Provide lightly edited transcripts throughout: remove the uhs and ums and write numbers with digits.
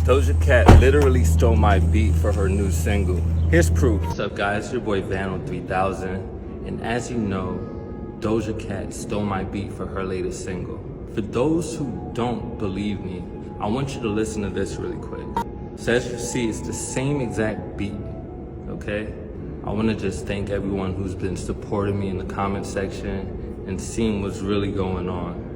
Doja Cat literally stole my beat for her new single. Here's proof. What's up guys, it's your boy Vano 3000. And as you know, Doja Cat stole my beat for her latest single. For those who don't believe me, I want you to listen to this really quick. So as you see, it's the same exact beat, okay? I want to just thank everyone who's been supporting me in the comment section and seeing what's really going on.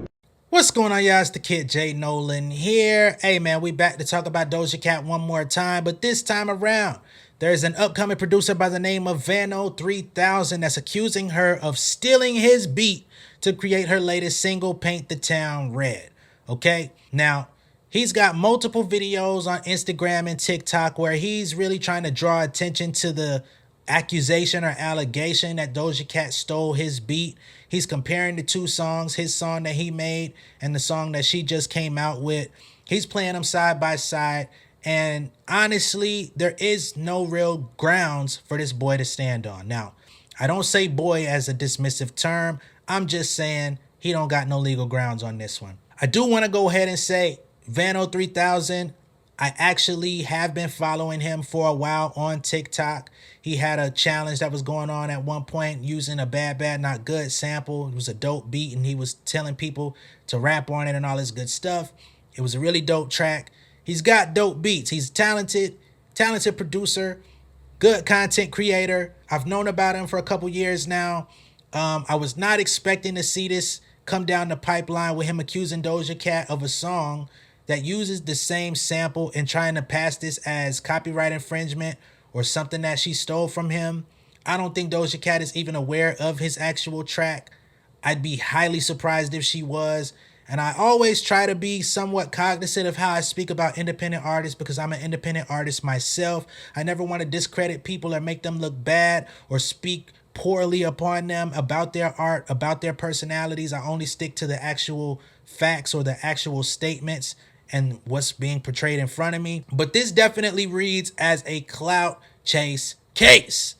What's going on, y'all? It's the kid Jay Nolan here. Hey man, we back to talk about Doja Cat one more time, but this time around, there's an upcoming producer by the name of Vano 3000 that's accusing her of stealing his beat to create her latest single, Paint the Town Red. Okay, now he's got multiple videos on Instagram and TikTok where he's really trying to draw attention to the accusation or allegation that Doja Cat stole his beat. He's comparing the two songs, his song that he made and the song that she just came out with. He's playing them side by side. And honestly, there is no real grounds for this boy to stand on. Now, I don't say boy as a dismissive term. I'm just saying he don't got no legal grounds on this one. I do want to go ahead and say Vano 3000, I actually have been following him for a while on TikTok. He had a challenge that was going on at one point using a Bad Bad Not Good sample. It was a dope beat and he was telling people to rap on it and all this good stuff. It was a really dope track. He's got dope beats. He's a talented producer, good content creator. I've known about him for a couple years now. I was not expecting to see this come down the pipeline with him accusing Doja Cat of a song that uses the same sample and trying to pass this as copyright infringement or something that she stole from him. I don't think Doja Cat is even aware of his actual track. I'd be highly surprised if she was. And I always try to be somewhat cognizant of how I speak about independent artists because I'm an independent artist myself. I never want to discredit people or make them look bad or speak poorly upon them about their art, about their personalities. I only stick to the actual facts or the actual statements and what's being portrayed in front of me. But this definitely reads as a clout chase case.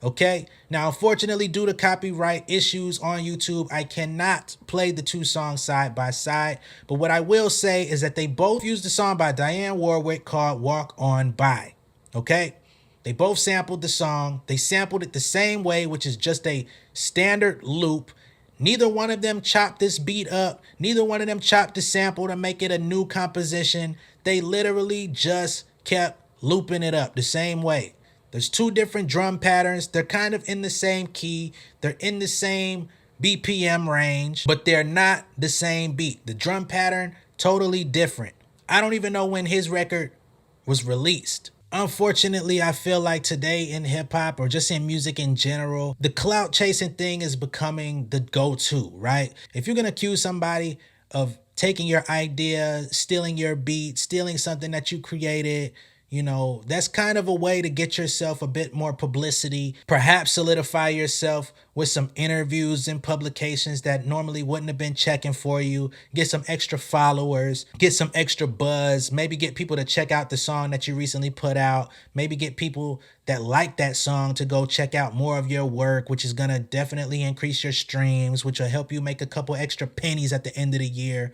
Okay, now unfortunately due to copyright issues on YouTube, I cannot play the two songs side by side. But what I will say is that they both used a song by Dionne Warwick called Walk On By. Okay, they both sampled the song. They sampled it the same way, which is just a standard loop. Neither one of them chopped this beat up. Neither one of them chopped the sample to make it a new composition. They literally just kept looping it up the same way. There's two different drum patterns. They're kind of in the same key. They're in the same BPM range, but they're not the same beat. The drum pattern, totally different. I don't even know when his record was released. Unfortunately, I feel like today in hip hop or just in music in general, the clout chasing thing is becoming the go-to, right? If you're going to accuse somebody of taking your idea, stealing your beat, stealing something that you created, you know, that's kind of a way to get yourself a bit more publicity, perhaps solidify yourself with some interviews and publications that normally wouldn't have been checking for you, get some extra followers, get some extra buzz, maybe get people to check out the song that you recently put out, maybe get people that like that song to go check out more of your work, which is going to definitely increase your streams, which will help you make a couple extra pennies at the end of the year.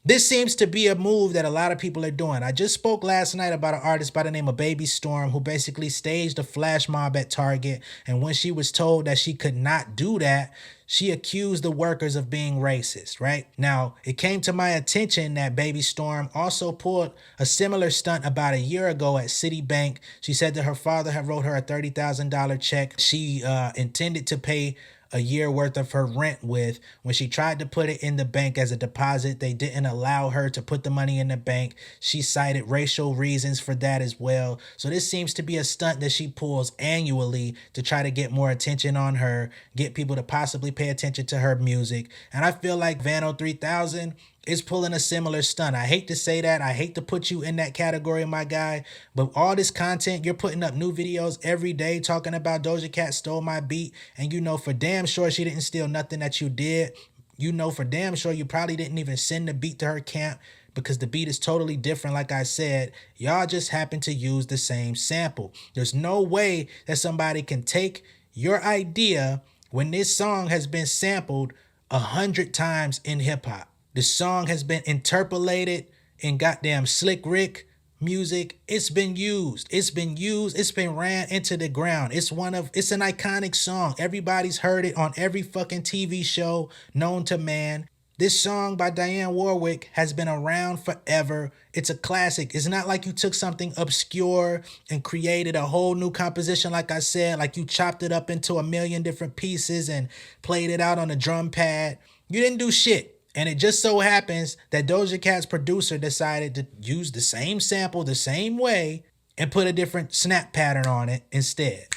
This seems to be a move that a lot of people are doing. I just spoke last night about an artist by the name of Baby Storm who basically staged a flash mob at Target. And when she was told that she could not do that, she accused the workers of being racist, right? Now, it came to my attention that Baby Storm also pulled a similar stunt about a year ago at Citibank. She said that her father had wrote her a $30,000 check. She intended to pay a year worth of her rent with. When she tried to put it in the bank as a deposit, they didn't allow her to put the money in the bank. She cited racial reasons for that as well. So this seems to be a stunt that she pulls annually to try to get more attention on her, get people to possibly pay attention to her music. And I feel like Vano 3000 is pulling a similar stunt. I hate to say that. I hate to put you in that category, my guy. But all this content, you're putting up new videos every day talking about Doja Cat stole my beat. And you know for damn sure she didn't steal nothing that you did. You know for damn sure you probably didn't even send the beat to her camp because the beat is totally different. Like I said, y'all just happen to use the same sample. There's no way that somebody can take your idea when this song has been sampled 100 times in hip hop. The song has been interpolated in goddamn Slick Rick music, it's been used. It's been used. It's been ran into the ground. It's an iconic song. Everybody's heard it on every fucking TV show known to man. This song by Dionne Warwick has been around forever. It's a classic. It's not like you took something obscure and created a whole new composition, like I said, like you chopped it up into a million different pieces and played it out on a drum pad. You didn't do shit. And it just so happens that Doja Cat's producer decided to use the same sample the same way and put a different snap pattern on it instead.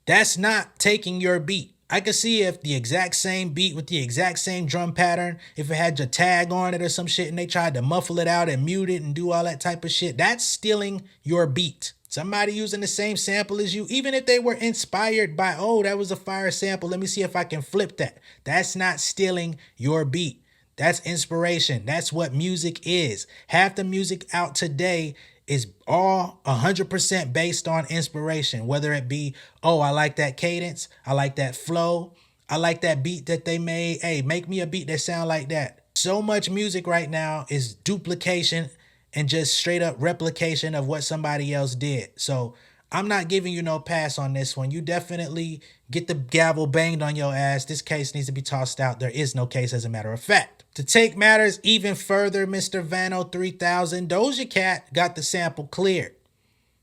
That's not taking your beat. I could see if the exact same beat with the exact same drum pattern, if it had your tag on it or some shit and they tried to muffle it out and mute it and do all that type of shit, that's stealing your beat. Somebody using the same sample as you, even if they were inspired by, oh, that was a fire sample, let me see if I can flip that. That's not stealing your beat. That's inspiration. That's what music is. Half the music out today is all 100% based on inspiration, whether it be, oh, I like that cadence, I like that flow, I like that beat that they made. Hey, make me a beat that sound like that. So much music right now is duplication and just straight up replication of what somebody else did. So I'm not giving you no pass on this one. You definitely get the gavel banged on your ass. This case needs to be tossed out. There is no case, as a matter of fact. To take matters even further, Mr. Vano 3000, Doja Cat got the sample cleared.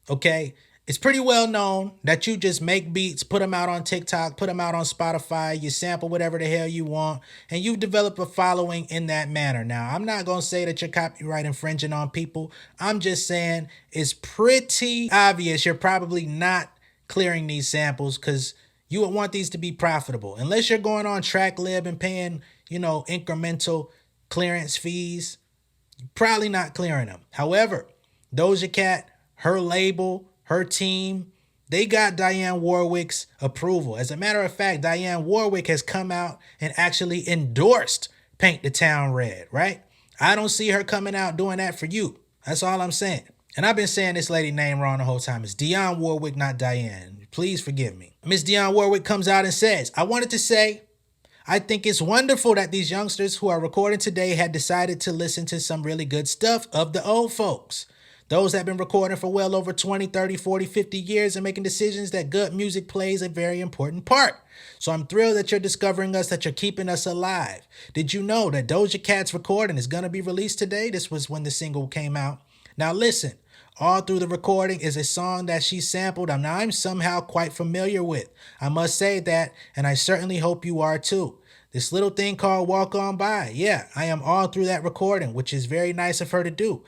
Okay? It's pretty well known that you just make beats, put them out on TikTok, put them out on Spotify, you sample whatever the hell you want, and you've developed a following in that manner. Now, I'm not going to say that you're copyright infringing on people. I'm just saying it's pretty obvious you're probably not clearing these samples because you would want these to be profitable. Unless you're going on TrackLib and paying, incremental clearance fees, you're probably not clearing them. However, Doja Cat, her label, her team, they got Dionne Warwick's approval. As a matter of fact, Dionne Warwick has come out and actually endorsed Paint the Town Red, right? I don't see her coming out doing that for you. That's all I'm saying. And I've been saying this lady name wrong the whole time. It's Dionne Warwick, not Dionne. Please forgive me. Miss Dionne Warwick comes out and says, I wanted to say, I think it's wonderful that these youngsters who are recording today had decided to listen to some really good stuff of the old folks. Those that have been recording for well over 20, 30, 40, 50 years and making decisions that good music plays a very important part. So I'm thrilled that you're discovering us, that you're keeping us alive. Did you know that Doja Cat's recording is going to be released today? This was when the single came out. Now listen, all through the recording is a song that she sampled and I'm somehow quite familiar with. I must say that, and I certainly hope you are too. This little thing called Walk On By. Yeah, I am all through that recording, which is very nice of her to do.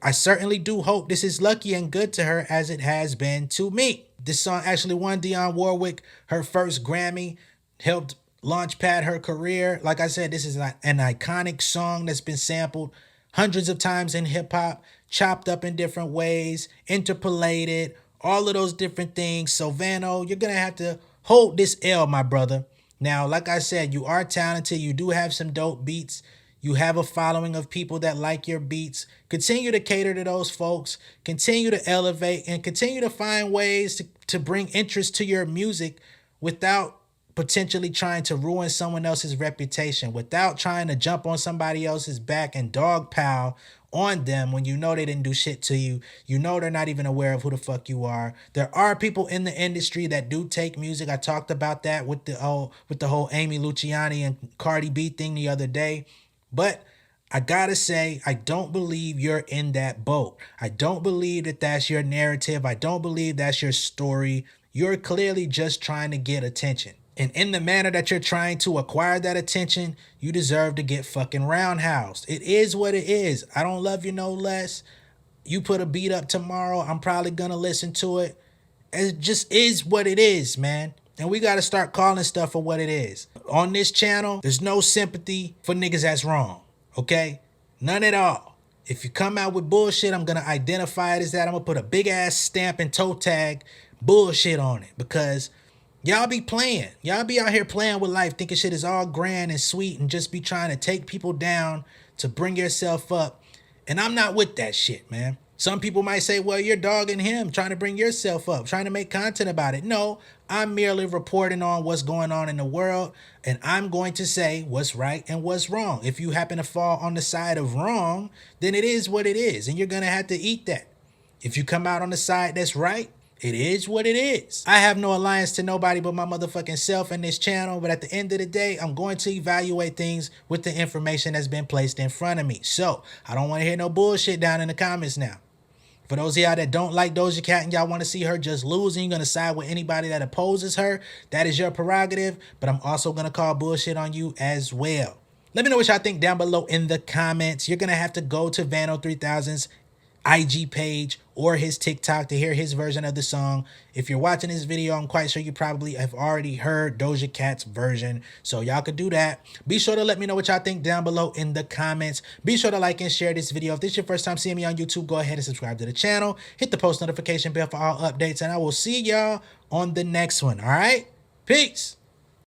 I certainly do hope this is lucky and good to her as it has been to me. This song actually won Dionne Warwick her first Grammy, helped launchpad her career. Like I said, this is an iconic song that's been sampled hundreds of times in hip hop, chopped up in different ways, interpolated, all of those different things. So Vano, you're going to have to hold this L, my brother. Now, like I said, you are talented. You do have some dope beats. You have a following of people that like your beats. Continue to cater to those folks. Continue to elevate and continue to find ways to bring interest to your music without potentially trying to ruin someone else's reputation, without trying to jump on somebody else's back and dogpile on them when you know they didn't do shit to you. You know they're not even aware of who the fuck you are. There are people in the industry that do take music. I talked about that with the whole Amy Luciani and Cardi B thing the other day. But I gotta say, I don't believe you're in that boat. I don't believe that that's your narrative. I don't believe that's your story. You're clearly just trying to get attention. And in the manner that you're trying to acquire that attention, you deserve to get fucking roundhoused. It is what it is. I don't love you no less. You put a beat up tomorrow, I'm probably gonna listen to it. It just is what it is, man. And we gotta start calling stuff for what it is. On this channel, there's no sympathy for niggas that's wrong, okay? None at all. If you come out with bullshit, I'm gonna identify it as that. I'm gonna put a big ass stamp and toe tag bullshit on it because y'all be playing. Y'all be out here playing with life, thinking shit is all grand and sweet and just be trying to take people down to bring yourself up. And I'm not with that shit, man. Some people might say, well, you're dogging him, trying to bring yourself up, trying to make content about it. No, I'm merely reporting on what's going on in the world, and I'm going to say what's right and what's wrong. If you happen to fall on the side of wrong, then it is what it is, and you're going to have to eat that. If you come out on the side that's right, it is what it is. I have no alliance to nobody but my motherfucking self in this channel, but at the end of the day, I'm going to evaluate things with the information that's been placed in front of me. So I don't want to hear no bullshit down in the comments now. For those of y'all that don't like Doja Cat and y'all want to see her just lose and you're going to side with anybody that opposes her, that is your prerogative, but I'm also going to call bullshit on you as well. Let me know what y'all think down below in the comments. You're going to have to go to Vano 3000's IG page or his TikTok to hear his version of the song. If you're watching this video, I'm quite sure you probably have already heard Doja Cat's version, so y'all could do that. Be sure to let me know what y'all think down below in the comments. Be sure to like and share this video. If this is your first time seeing me on YouTube, go ahead and subscribe to the channel. Hit the post notification bell for all updates, and I will see y'all on the next one. All right? Peace.